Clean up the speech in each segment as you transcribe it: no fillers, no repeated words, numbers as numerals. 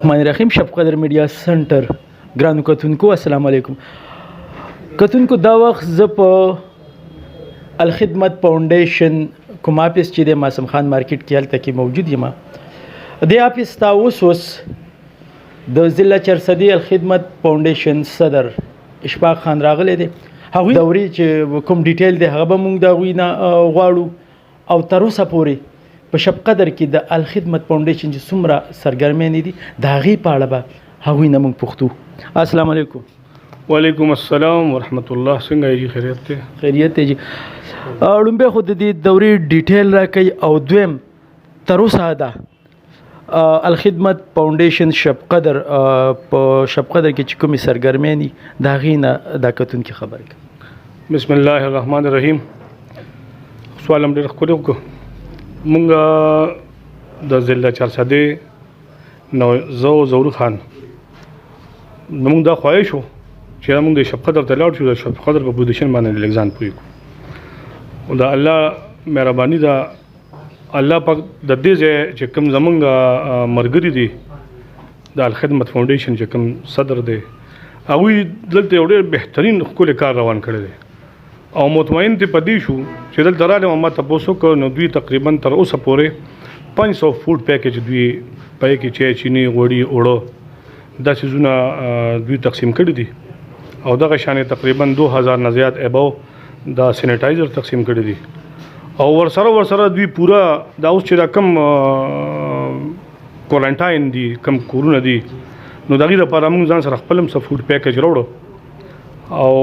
الرحمن الرحیم شب قدر میډیا سنټر ګرانو کتونکو السلام علیکم کتونکو دا وخت زه په الخدمت فاونډیشن کوم اپس چې د معصوم خان مارکیټ کې هلته کې موجود یم د اپس تا اوس د ضلع چرسدي الخدمت فاونډیشن صدر اشفاق خان راغلی دی هغوی دوري چې کوم ډیټیل دی هغه به موږ د هغوی نه غواړو او تر اوسه پورې په شب قدر کې د الخدمت فاونډیشن چې څومره سرګرمۍ دي د هغې په اړه به هغوی نه موږ پوښتو. السلام علیکم. وعلیکم السلام ورحمت الله. څنګه یې جی؟ خیریت دی؟ خیریت دی جی. لومبی خو د دې دورې ډیټیل راکوي او دویم تر اوسه ده الخدمت فاونډیشن شب قدر په شب قدر کې چې کومې سرګرمۍ دي د هغې نه دا کتونکي خبرې کوي. بسم الله الرحمن الرحیم. سوال هم ډېر ښکلی وکړو. مونږ د ضلع چارسدې نو زه او ظهور خان مونږ دا خواهش وو چې مونږ د شب قدر ته لاړ شو، د شب قدر په پوزیشن باندې لږ ځان پوه کړو. د الله مهرباني ده، الله پاک د دې ځای چې کوم زمونږ ملګري دي د الخدمت فاونډیشن چې کوم صدر دی هغوی دلته یو ډېر بهترین ښکلی کار روان کړی دی او مطمئن ته پدې شو چې دلته راغلم ما تاسو کو نو دوی تقریبا تر اوسه پورې 500 فوډ پیکیج دوی پای کې چای چینی غوړي اوړه دا سيزونه دوی تقسیم کړي دي او دغه شانې تقریبا 2000 نه زیات ابو دا سینیټایزر تقسیم کړي دي او ورسره دوی پورا دا اوس چې کم کوارنټاین دي کم کورونه دي نو دغه لپاره موږ ځان سره خپل هم فوډ پیکیج راوړو او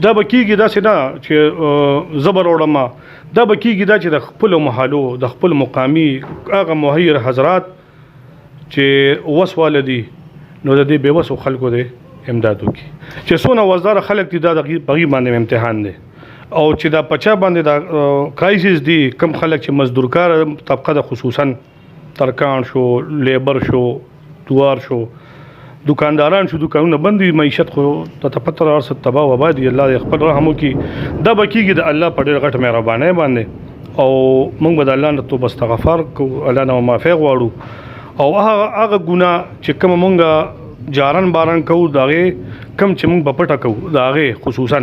دا به کېږي داسې نه چې زبر وړم، دا به کېږي دا چې د خپلو محلو د خپل مقامي هغه مهیر حضرات چې وس واله دي نو د دې بېوسو خلکو دی امداد وکړي چې څونه وزداره خلک دي دا د هغې باندې امتحان دی او چې دا پچا باندې دا کرایسس دي کم خلک چې مزدورکار طبقه ده خصوصا ترکان شو، لیبر شو، دوار شو، دکانداران شو، دکانونه بند دي، معیشت خو ته پته راځي تباہ و آباد الله دې خپل رحم وکړي. دا به کېږي د الله په ډېر غټ مهربانۍ باندې او موږ به د الله نه توبه استغفار کوو، الله نه معافي غواړو او هغه ګناه چې کوم موږ جاران باران کوو د هغې کم چې موږ به پټه کوو د هغې خصوصا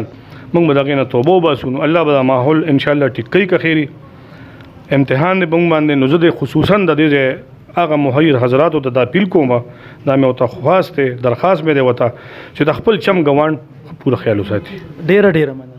موږ به د هغې نه توبه وباسو نو الله به دا ماحول انشاءالله ټیټ کوي که خیري امتحان دی به موږ باندې نو زه د خصوصا د دې ځای هغه مهیر حضراتو ته دا اپیل کوم دا مې ورته خواست دی درخواست مې دی ورته چې د خپل چم ګاونډ پوره خیال وساتي. ډېره مننه.